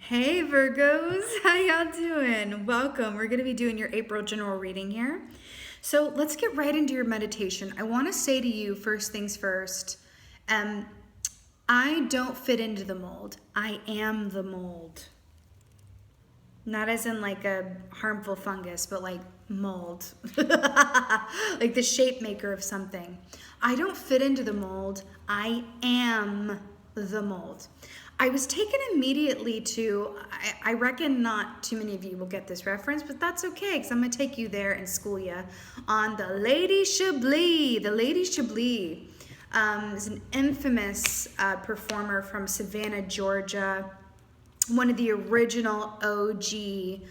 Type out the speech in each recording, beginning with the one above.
Hey Virgos, how y'all doing? Welcome. We're going to be doing your April general reading here. So let's get right into your meditation. I want to say to you, first things first, I don't fit into the mold. I am the mold. Not as in like a harmful fungus, but like mold. Like the shape maker of something. I don't fit into the mold. I am the mold. I was taken immediately to, I reckon not too many of you will get this reference, but that's okay because I'm going to take you there and school you on the Lady Chablis. The Lady Chablis is an infamous performer from Savannah, Georgia, one of the original OG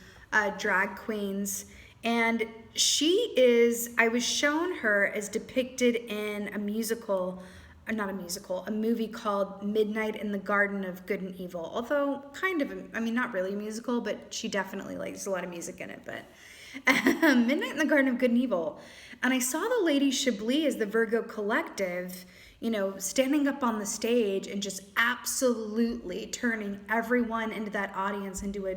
drag queens. And she is, I was shown her as depicted in a musical, not a musical, a movie called Midnight in the Garden of Good and Evil. Although kind of, not really a musical, but she definitely there's a lot of music in it. But Midnight in the Garden of Good and Evil. And I saw the Lady Chablis as the Virgo collective, standing up on the stage and just absolutely turning everyone into that audience into a,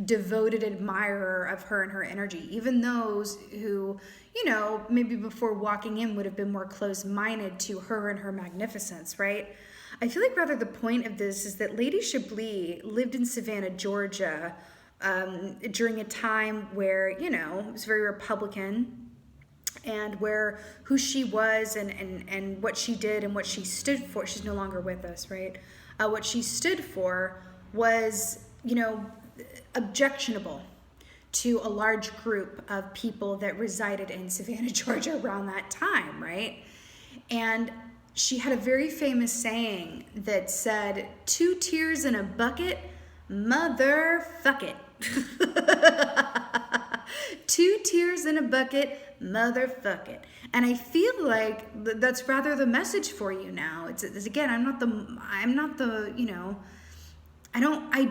devoted admirer of her and her energy. Even those who, maybe before walking in would have been more closed-minded to her and her magnificence, right? I feel like rather the point of this is that Lady Chablis lived in Savannah, Georgia, during a time where, it was very Republican, and where who she was and what she did and what she stood for. She's no longer with us, right? What she stood for was, objectionable to a large group of people that resided in Savannah, Georgia around that time, right? And she had a very famous saying that said, 2 tears in a bucket, motherfuck it. 2 tears in a bucket, motherfuck it. And I feel like that's rather the message for you now. It's again, I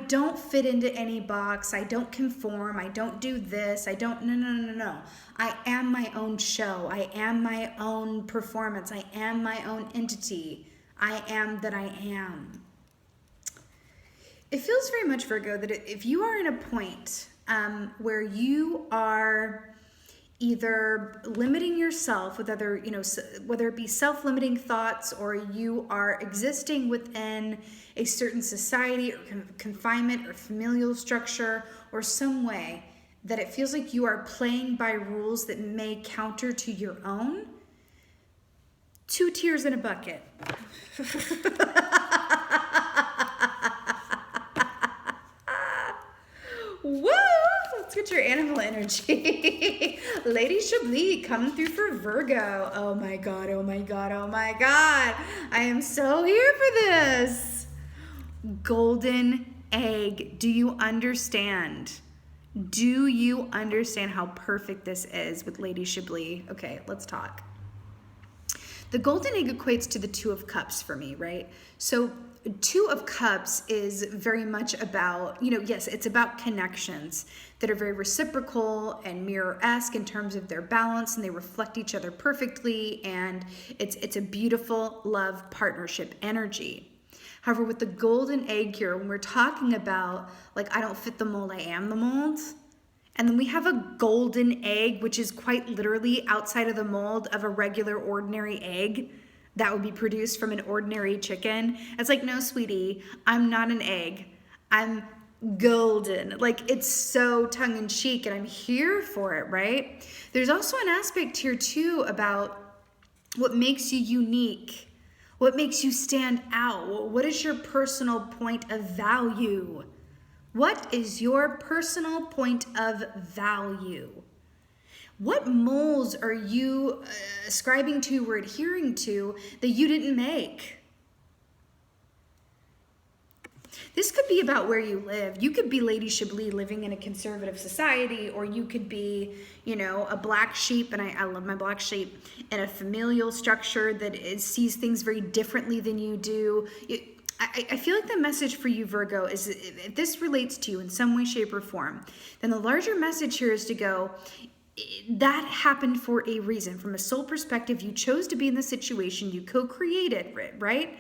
don't fit into any box. I don't conform. I don't do this. No. I am my own show. I am my own performance. I am my own entity. I am that I am. It feels very much, Virgo, that if you are in a point where you are either limiting yourself with other, whether it be self-limiting thoughts or you are existing within a certain society or confinement or familial structure or some way that it feels like you are playing by rules that may counter to your own, 2 tears in a bucket. Woo! Let's get your animal energy. Lady Chablis coming through for Virgo. Oh my God. I am so here for this. Golden egg. Do you understand? Do you understand how perfect this is with Lady Chablis? Okay, let's talk. The golden egg equates to the 2 of cups for me, right? So 2 of cups is very much about, yes, it's about connections that are very reciprocal and mirror-esque in terms of their balance, and they reflect each other perfectly, and it's a beautiful love partnership energy. However, with the golden egg here, when we're talking about, I don't fit the mold, I am the mold, and then we have a golden egg, which is quite literally outside of the mold of a regular, ordinary egg that would be produced from an ordinary chicken. It's like, no, sweetie, I'm not an egg. I'm golden. It's so tongue-in-cheek, and I'm here for it, right? There's also an aspect here, too, about what makes you unique, what makes you stand out. What is your personal point of value? What is your personal point of value? What molds are you ascribing to or adhering to that you didn't make? This could be about where you live. You could be Lady Chablis living in a conservative society, or you could be, a black sheep, and I love my black sheep, in a familial structure that sees things very differently than you do. I feel like the message for you, Virgo, is if this relates to you in some way, shape, or form, then the larger message here is to go, that happened for a reason. From a soul perspective, you chose to be in the situation, you co-created it, right?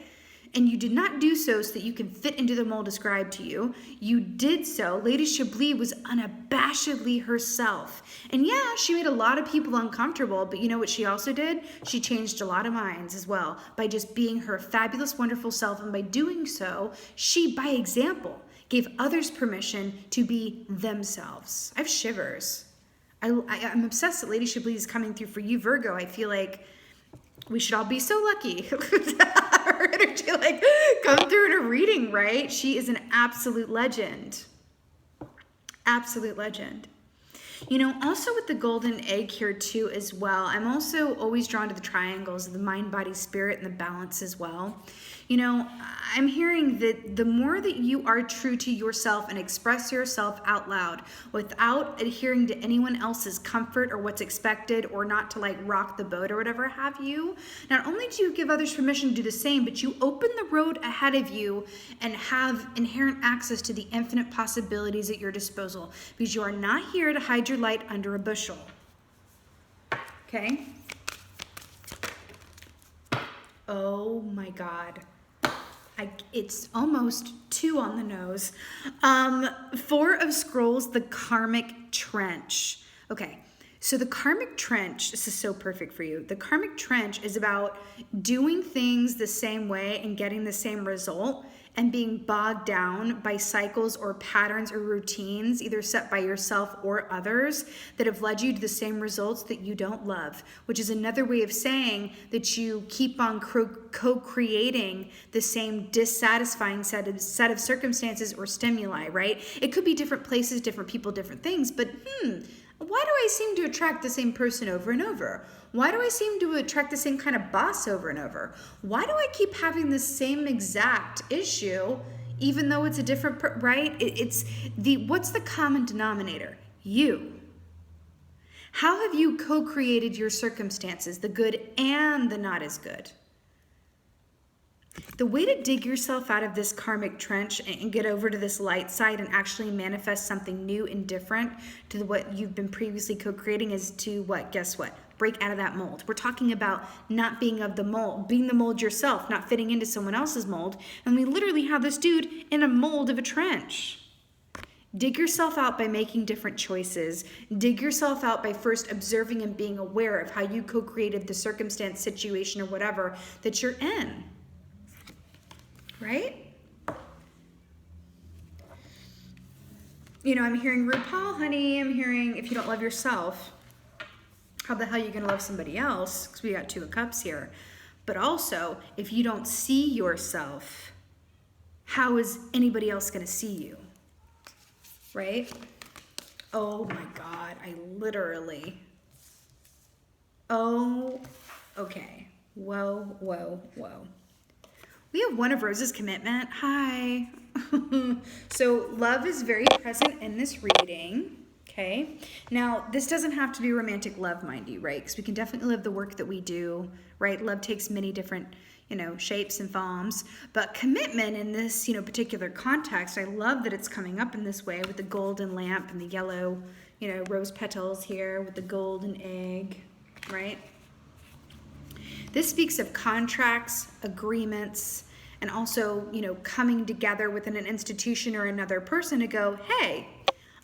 And you did not do so that you can fit into the mold ascribed to you. You did so. Lady Chablis was unabashedly herself. And yeah, she made a lot of people uncomfortable, but you know what she also did? She changed a lot of minds as well by just being her fabulous, wonderful self. And by doing so, she, by example, gave others permission to be themselves. I have shivers. I'm obsessed that Lady Chablis is coming through for you, Virgo. I feel like we should all be so lucky to have her energy like come through in a reading, right? She is an absolute legend. Absolute legend. You know, also with the golden egg here too as well, I'm also always drawn to the triangles of the mind, body, spirit, and the balance as well. You know, I'm hearing that the more that you are true to yourself and express yourself out loud without adhering to anyone else's comfort or what's expected or not to like rock the boat or whatever have you, not only do you give others permission to do the same, but you open the road ahead of you and have inherent access to the infinite possibilities at your disposal, because you are not here to hide your light under a bushel. Okay? Oh my God. It's almost 2 on the nose. 4 of Scrolls, the Karmic Trench. Okay, so the Karmic Trench, this is so perfect for you. The Karmic Trench is about doing things the same way and getting the same result, and being bogged down by cycles or patterns or routines, either set by yourself or others, that have led you to the same results that you don't love, which is another way of saying that you keep on co-creating the same dissatisfying set of circumstances or stimuli, right? It could be different places, different people, different things, but why do I seem to attract the same person over and over? Why do I seem to attract the same kind of boss over and over? Why do I keep having the same exact issue, even though it's a different, right? What's the common denominator? You. How have you co-created your circumstances, the good and the not as good? The way to dig yourself out of this karmic trench and get over to this light side and actually manifest something new and different to what you've been previously co-creating is to what? Guess what? Break out of that mold. We're talking about not being of the mold, being the mold yourself, not fitting into someone else's mold. And we literally have this dude in a mold of a trench. Dig yourself out by making different choices. Dig yourself out by first observing and being aware of how you co-created the circumstance, situation, or whatever that you're in. Right? You know, I'm hearing RuPaul, honey. I'm hearing if you don't love yourself, how the hell are you going to love somebody else? Because we got 2 of Cups here. But also, if you don't see yourself, how is anybody else going to see you? Right? Oh my God, I literally. Oh, okay. Whoa, whoa, whoa. We have 1 of Rose's commitment. Hi. So love is very present in this reading. Okay. Now, this doesn't have to be romantic love, mind you, right? Because we can definitely live the work that we do, right? Love takes many different, shapes and forms. But commitment in this, particular context, I love that it's coming up in this way with the golden lamp and the yellow, rose petals here with the golden egg, right? This speaks of contracts, agreements, and also, coming together within an institution or another person to go, hey,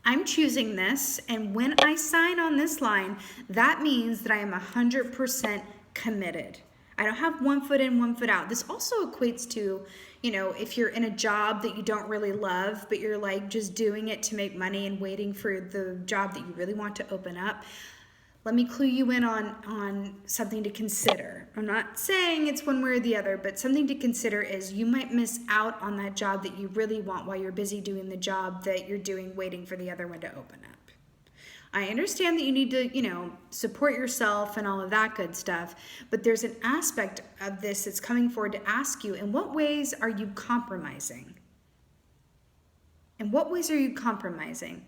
I'm choosing this, and when I sign on this line, that means that I am 100% committed. I don't have 1 foot in, 1 foot out. This also equates to, if you're in a job that you don't really love, but you're like just doing it to make money and waiting for the job that you really want to open up. Let me clue you in on something to consider. I'm not saying it's one way or the other, but something to consider is you might miss out on that job that you really want while you're busy doing the job that you're doing, waiting for the other one to open up. I understand that you need to, support yourself and all of that good stuff, but there's an aspect of this that's coming forward to ask you, in what ways are you compromising? In what ways are you compromising?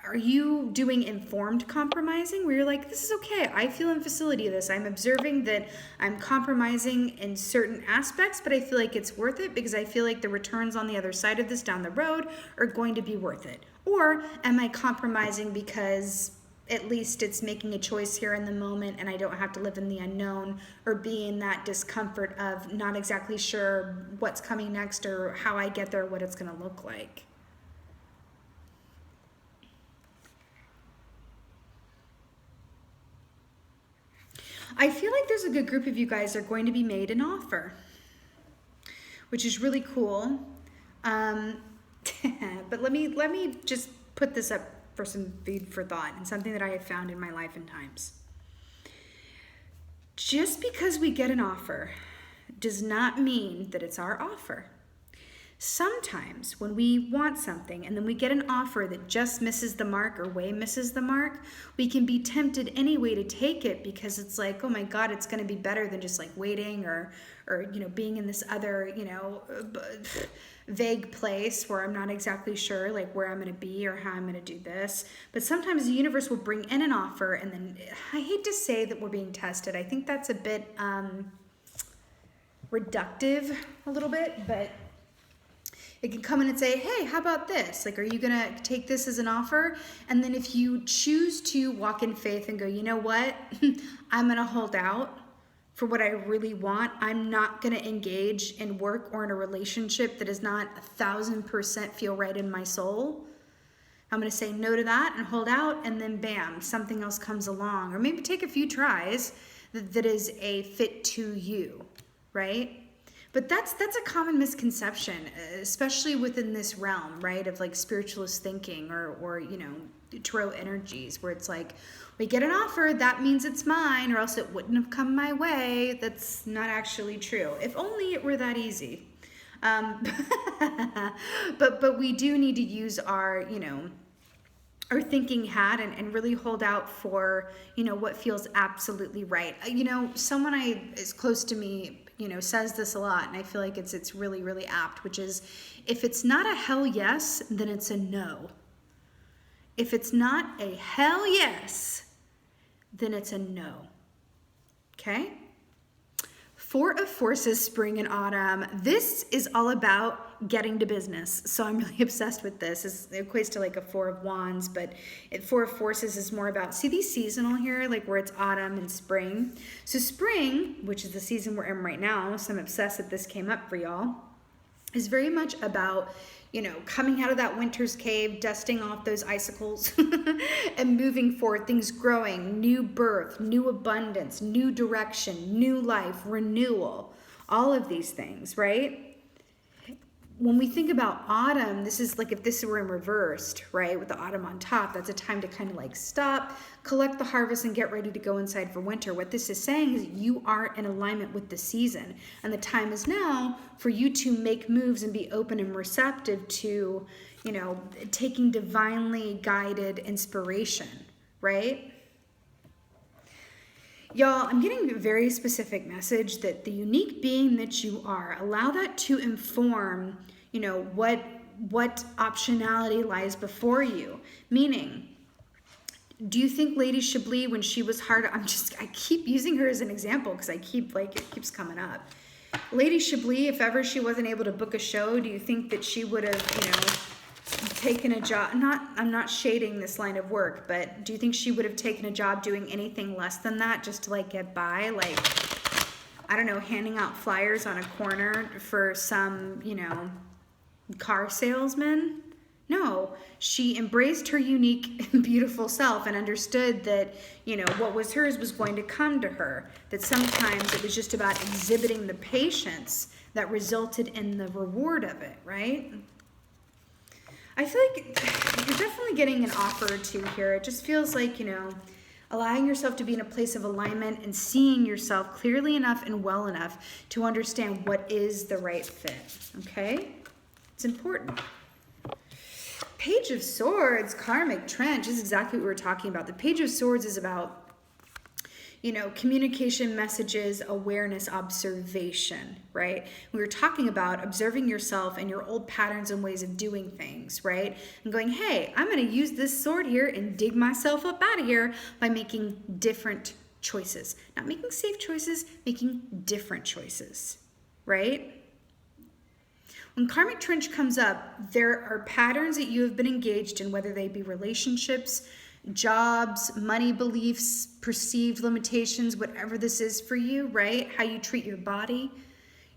Are you doing informed compromising where you're like, this is okay, I feel in facility of this, I'm observing that I'm compromising in certain aspects, but I feel like it's worth it because I feel like the returns on the other side of this down the road are going to be worth it? Or am I compromising because at least it's making a choice here in the moment and I don't have to live in the unknown or be in that discomfort of not exactly sure what's coming next or how I get there, what it's going to look like. I feel like there's a good group of you guys that are going to be made an offer, which is really cool. But let me just put this up for some food for thought and something that I have found in my life and times. Just because we get an offer does not mean that it's our offer. Sometimes when we want something and then we get an offer that just misses the mark or way misses the mark, we can be tempted anyway to take it because it's like, oh my God, it's going to be better than just like waiting or being in this other, vague place where I'm not exactly sure like where I'm going to be or how I'm going to do this. But sometimes the universe will bring in an offer and then I hate to say that we're being tested. I think that's a bit reductive a little bit, but it can come in and say, hey, how about this? Like, are you going to take this as an offer? And then if you choose to walk in faith and go, you know what? I'm going to hold out for what I really want. I'm not going to engage in work or in a relationship that does not 1,000% feel right in my soul. I'm going to say no to that and hold out, and then bam, something else comes along. Or maybe take a few tries that is a fit to you, right? But that's a common misconception, especially within this realm, right, of like spiritualist thinking or tarot energies, where it's like, we get an offer, that means it's mine, or else it wouldn't have come my way. That's not actually true. If only it were that easy. But we do need to use our thinking hat and really hold out for, what feels absolutely right. Someone is close to me, says this a lot, and I feel like it's really, really apt, which is, if it's not a hell yes, then it's a no. If it's not a hell yes, then it's a no. Okay? Four of Forces, spring and autumn. This is all about getting to business. So I'm really obsessed with this. It equates to like a Four of Wands, but Four of Forces is more about, see these seasonal here, like where it's autumn and spring. So spring, which is the season we're in right now, so I'm obsessed that this came up for y'all, is very much about, coming out of that winter's cave, dusting off those icicles and moving forward, things growing, new birth, new abundance, new direction, new life, renewal, all of these things, right? When we think about autumn, this is like if this were in reversed, right, with the autumn on top, that's a time to kind of like stop, collect the harvest, and get ready to go inside for winter. What this is saying is you are in alignment with the season, and the time is now for you to make moves and be open and receptive to, taking divinely guided inspiration, right? Y'all, I'm getting a very specific message that the unique being that you are, allow that to inform, what optionality lies before you. Meaning, do you think Lady Chablis, when she was hard, I keep using her as an example because it keeps coming up. Lady Chablis, if ever she wasn't able to book a show, do you think that she would have, taken a job? I'm not shading this line of work, but do you think she would have taken a job doing anything less than that just to like get by? Like, I don't know, handing out flyers on a corner for some, car salesman? No, she embraced her unique and beautiful self and understood that, what was hers was going to come to her. That sometimes it was just about exhibiting the patience that resulted in the reward of it, right? I feel like you're definitely getting an offer or two here. It just feels like, allowing yourself to be in a place of alignment and seeing yourself clearly enough and well enough to understand what is the right fit, okay? It's important. Page of Swords, karmic trench, this is exactly what we were talking about. The Page of Swords is about, communication, messages, awareness, observation, right? We were talking about observing yourself and your old patterns and ways of doing things, right? And going, hey, I'm going to use this sword here and dig myself up out of here by making different choices. Not making safe choices, making different choices, right? When karmic trench comes up, there are patterns that you have been engaged in, whether they be relationships, jobs, money, beliefs, perceived limitations, whatever this is for you, right? How you treat your body,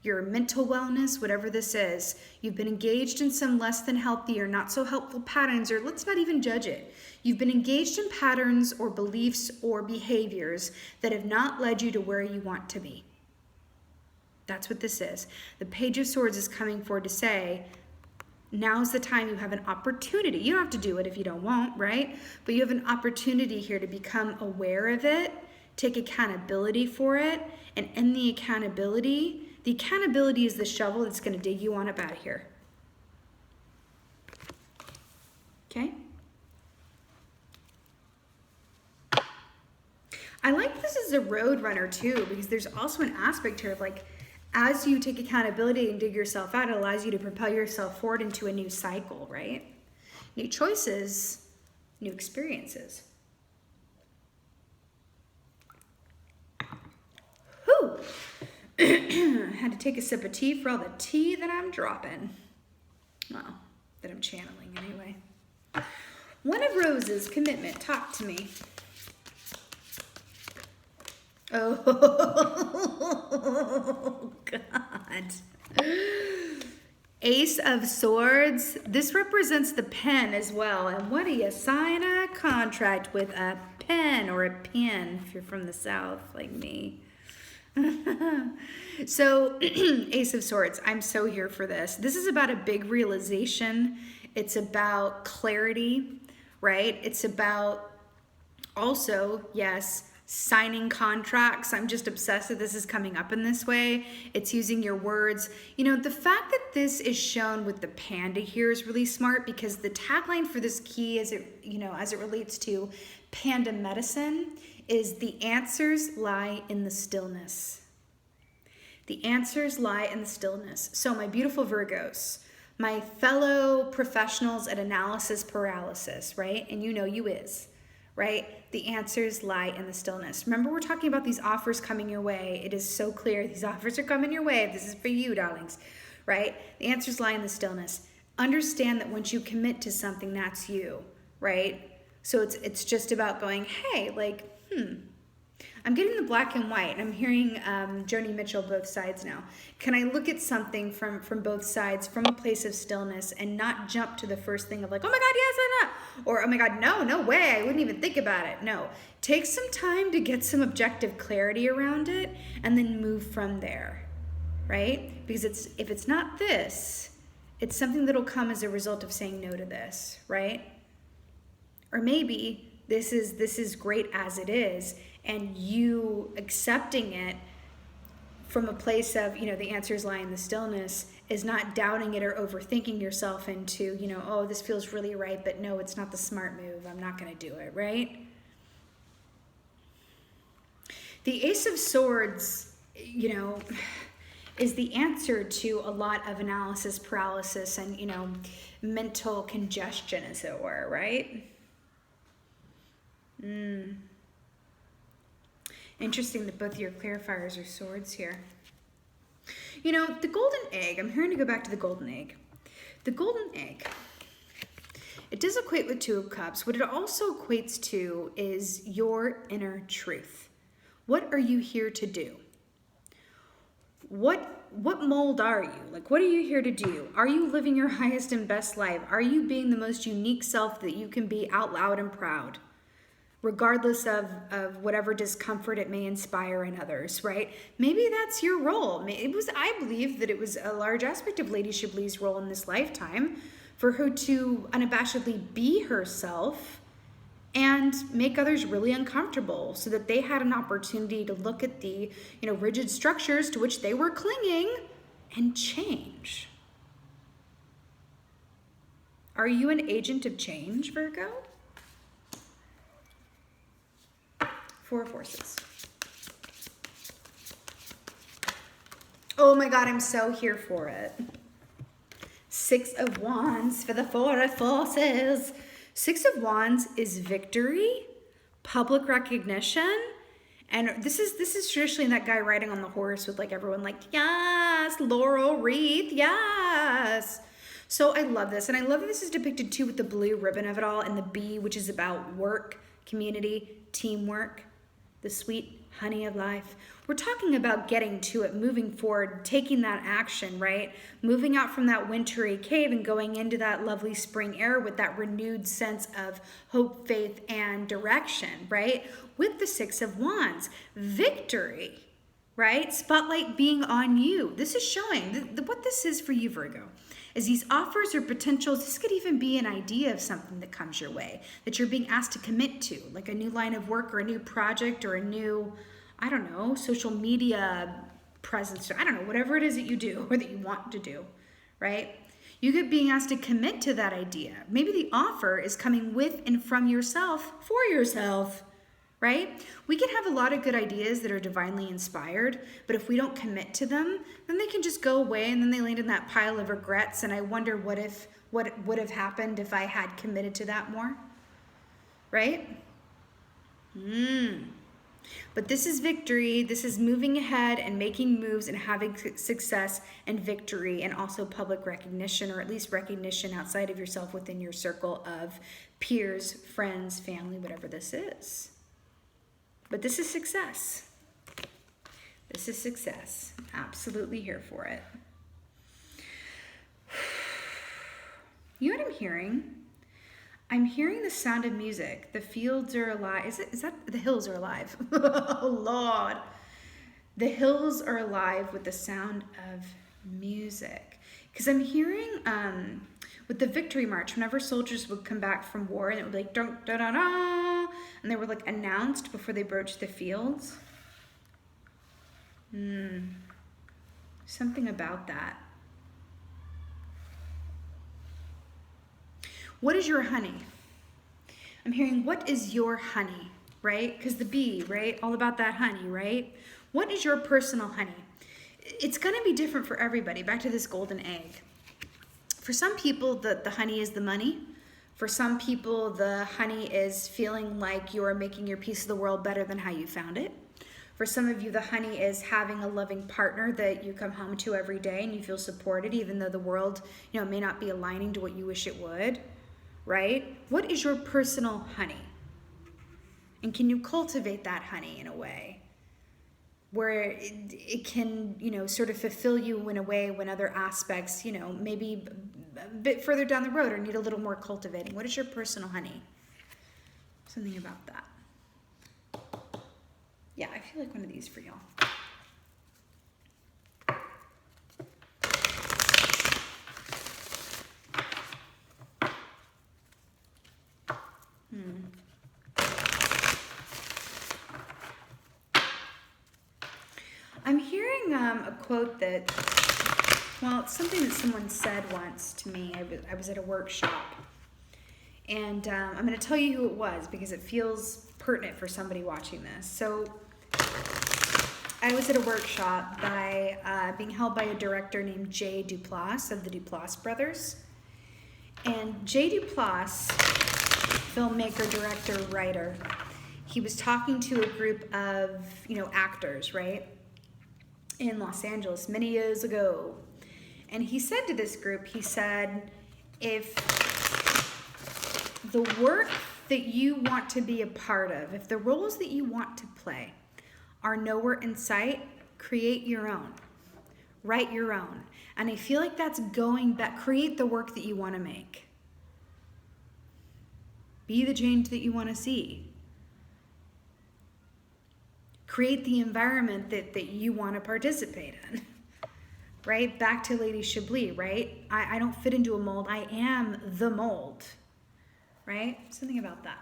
your mental wellness, whatever this is. You've been engaged in some less than healthy or not so helpful patterns, or let's not even judge it. You've been engaged in patterns or beliefs or behaviors that have not led you to where you want to be. That's what this is. The Page of Swords is coming forward to say, now's the time. You have an opportunity. You don't have to do it if you don't want, right? But you have an opportunity here to become aware of it, take accountability for it, and in the accountability is the shovel that's going to dig you on up out of here. Okay? I like this as a road runner too, because there's also an aspect here of like, as you take accountability and dig yourself out, it allows you to propel yourself forward into a new cycle, right? New choices, new experiences. Whew. I had to take a sip of tea for all the tea that I'm dropping. Well, that I'm channeling anyway. One of Roses, commitment, talk to me. Oh, God. Ace of Swords. This represents the pen as well. And what do you sign a contract with? A pen or a pen if you're from the South like me. So, Ace of Swords, I'm so here for this. This is about a big realization. It's about clarity, right? It's about also, yes, signing contracts. I'm just obsessed that this is coming up in this way. It's using your words. You know, the fact that this is shown with the panda here is really smart, because the tagline for this key as it relates to panda medicine is the answers lie in the stillness. The answers lie in the stillness. So my beautiful Virgos, my fellow professionals at analysis paralysis, right? And you know you is, right? The answers lie in the stillness. Remember, we're talking about these offers coming your way. It is so clear. These offers are coming your way. This is for you, darlings, right? The answers lie in the stillness. Understand that once you commit to something, that's you, right? So it's just about going, hey, like, I'm getting the black and white. I'm hearing Joni Mitchell, both sides now. Can I look at something from both sides, from a place of stillness, and not jump to the first thing of like, oh my God, yes, I know. Or, oh my God, no way. I wouldn't even think about it. No, take some time to get some objective clarity around it and then move from there, right? Because if it's not this, it's something that'll come as a result of saying no to this, right? Or maybe this is great as it is, and you accepting it from a place of, the answers lie in the stillness, is not doubting it or overthinking yourself into, oh, this feels really right, but no, it's not the smart move. I'm not going to do it, right? The Ace of Swords, is the answer to a lot of analysis paralysis and, mental congestion, as it were, right? Interesting that both your clarifiers are swords here. The golden egg, I'm hearing to go back to the golden egg. The golden egg, it does equate with Two of Cups. What it also equates to is your inner truth. What are you here to do? What mold are you? Like, what are you here to do? Are you living your highest and best life? Are you being the most unique self that you can be out loud and proud? Regardless of whatever discomfort it may inspire in others, right? Maybe that's your role. I believe that it was a large aspect of Lady Chablis' role in this lifetime for her to unabashedly be herself and make others really uncomfortable so that they had an opportunity to look at the, rigid structures to which they were clinging and change. Are you an agent of change, Virgo? Four of Horses. Oh my God, I'm so here for it. Six of Wands for the Four of Horses. Six of Wands is victory, public recognition, and this is traditionally that guy riding on the horse with like everyone like, yes, laurel wreath, yes. So I love this. And I love that this is depicted too with the blue ribbon of it all and the bee, which is about work, community, teamwork, the sweet honey of life. We're talking about getting to it, moving forward, taking that action, right? Moving out from that wintry cave and going into that lovely spring air with that renewed sense of hope, faith, and direction, right? With the Six of Wands, victory, right? Spotlight being on you. This is showing what this is for you, Virgo. Is these offers or potentials, this could even be an idea of something that comes your way, that you're being asked to commit to, like a new line of work or a new project or a new, I don't know, social media presence, or I don't know, whatever it is that you do or that you want to do, right? You get being asked to commit to that idea. Maybe the offer is coming with and from yourself for yourself, right? We can have a lot of good ideas that are divinely inspired, but if we don't commit to them, then they can just go away and then they land in that pile of regrets. And I wonder what would have happened if I had committed to that more, right? But this is victory. This is moving ahead and making moves and having success and victory, and also public recognition, or at least recognition outside of yourself within your circle of peers, friends, family, whatever this is. But this is success. This is success. Absolutely here for it. You know what I'm hearing? I'm hearing the sound of music. The fields are alive. Is that the hills are alive? Oh, Lord. The hills are alive with the sound of music. Because I'm hearing with the victory march, whenever soldiers would come back from war and it would be like, dun, dun, dun, dun, and they were like announced before they broached the fields. Something about that. What is your honey? I'm hearing, what is your honey, right? Because the bee, right? All about that honey, right? What is your personal honey? It's going to be different for everybody. Back to this golden egg. For some people, the honey is the money. For some people, the honey is feeling like you are making your piece of the world better than how you found it. For some of you, the honey is having a loving partner that you come home to every day and you feel supported, even though the world, may not be aligning to what you wish it would, right? What is your personal honey? And can you cultivate that honey in a way where it can, sort of fulfill you in a way when other aspects, maybe a bit further down the road or need a little more cultivating? What is your personal honey? Something about that. Yeah, I feel like one of these for y'all. I'm hearing a quote that, it's something that someone said once to me. I was at a workshop, and I'm going to tell you who it was because it feels pertinent for somebody watching this. So I was at a workshop being held by a director named Jay Duplass of the Duplass brothers. And Jay Duplass, filmmaker, director, writer, he was talking to a group of, actors, right, in Los Angeles many years ago. And he said to this group, he said, if the work that you want to be a part of, if the roles that you want to play are nowhere in sight, create your own. Write your own. And I feel like that's going back. Create the work that you want to make. Be the change that you want to see. Create the environment that you want to participate in. Right? Back to Lady Chablis, right? I don't fit into a mold. I am the mold. Right? Something about that.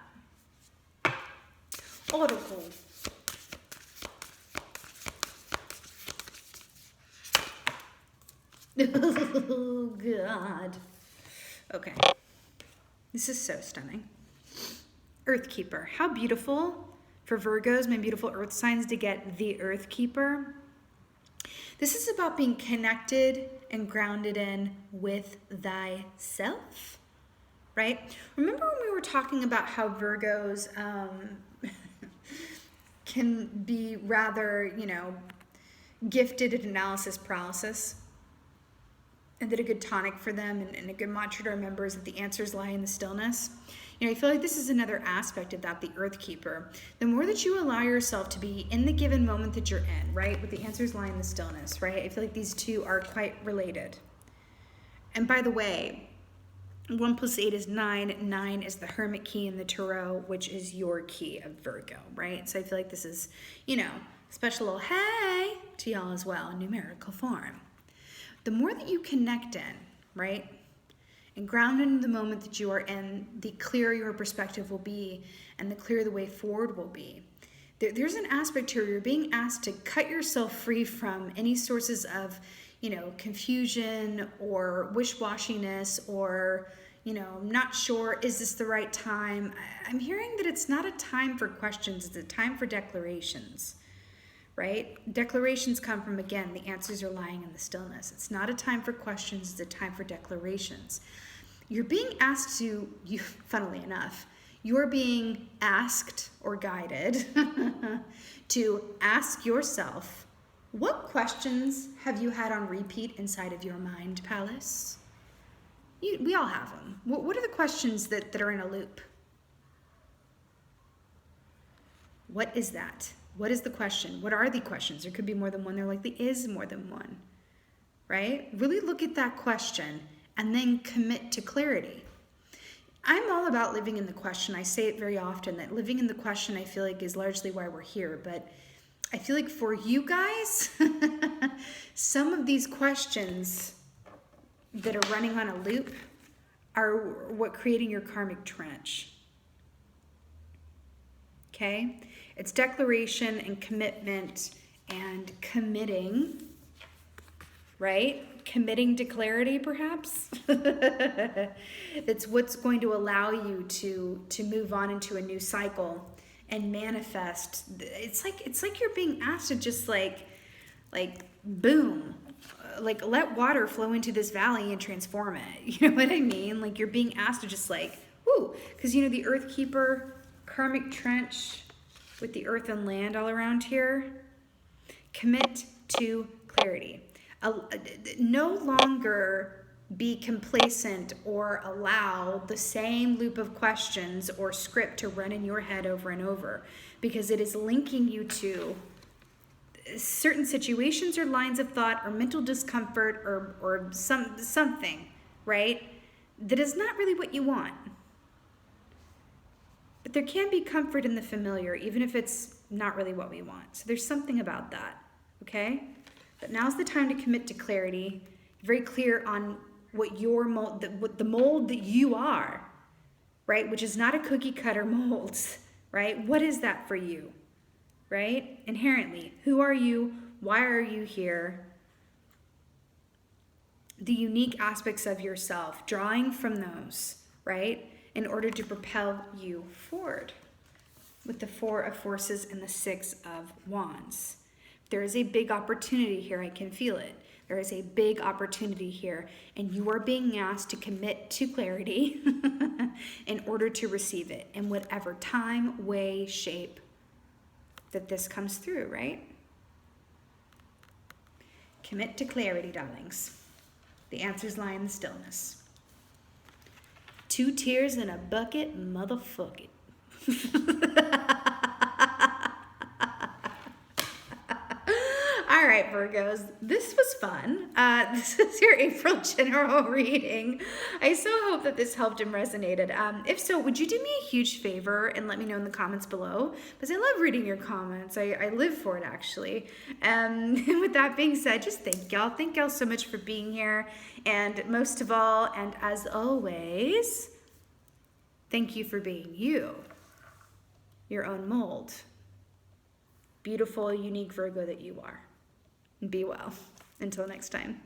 Oracle. Oh, God. Okay. This is so stunning. Earthkeeper. How beautiful for Virgos, my beautiful earth signs, to get the Earthkeeper. This is about being connected and grounded in with thyself, right? Remember when we were talking about how Virgos can be rather, gifted at analysis paralysis? and that a good tonic for them and a good mantra to remember is that the answers lie in the stillness. You know, I feel like this is another aspect of that, the Earth Keeper. The more that you allow yourself to be in the given moment that you're in, right, with the answers lie in the stillness, right? I feel like these two are quite related. And by the way, 1 + 8 is 9. 9 is the Hermit key in the Tarot, which is your key of Virgo, right? So I feel like this is, you know, a special little hey to y'all as well in numerical form. The more that you connect in, right, and ground in the moment that you are in, the clearer your perspective will be and the clearer the way forward will be. There's an aspect here where you're being asked to cut yourself free from any sources of, you know, confusion or wish-washiness or, you know, not sure, is this the right time? I'm hearing that it's not a time for questions, it's a time for declarations, right? Declarations come from, again, the answers are lying in the stillness. It's not a time for questions, it's a time for declarations. You're being asked to, funnily enough, you're being asked or guided to ask yourself, what questions have you had on repeat inside of your mind palace? We all have them. What are the questions that are in a loop? What is that? What is the question? What are the questions? There could be more than one. There likely is more than one, right? Really look at that question and then commit to clarity. I'm all about living in the question. I say it very often that living in the question, I feel like, is largely why we're here. But I feel like for you guys, some of these questions that are running on a loop are what creating your karmic trench. Okay? It's declaration and commitment and committing, right? Committing to clarity, perhaps. That's what's going to allow you to move on into a new cycle and manifest. It's like you're being asked to just like boom, like let water flow into this valley and transform it. You know what I mean? Like you're being asked to just like, whoo, because you know the Earth Keeper, karmic trench with the earth and land all around here. Commit to clarity. No longer be complacent or allow the same loop of questions or script to run in your head over and over, because it is linking you to certain situations or lines of thought or mental discomfort or something, right, that is not really what you want. But there can be comfort in the familiar, even if it's not really what we want. So there's something about that, okay? But now's the time to commit to clarity, very clear on what your mold, what the mold that you are, right? Which is not a cookie cutter mold, right? What is that for you, right? Inherently, who are you? Why are you here? The unique aspects of yourself, drawing from those, right? In order to propel you forward with the 4 of Forces and the 6 of Wands. There is a big opportunity here. I can feel it. There is a big opportunity here, and you are being asked to commit to clarity in order to receive it in whatever time, way, shape that this comes through, right? Commit to clarity, darlings. The answers lie in the stillness. 2 tears in a bucket, motherfuck it. All right, Virgos, this was fun. This is your April general reading. I so hope that this helped and resonated. If so, would you do me a huge favor and let me know in the comments below? Because I love reading your comments. I live for it, actually. And with that being said, just thank y'all. Thank y'all so much for being here. And most of all, and as always, thank you for being you, your own mold. Beautiful, unique Virgo that you are. Be well. Until next time.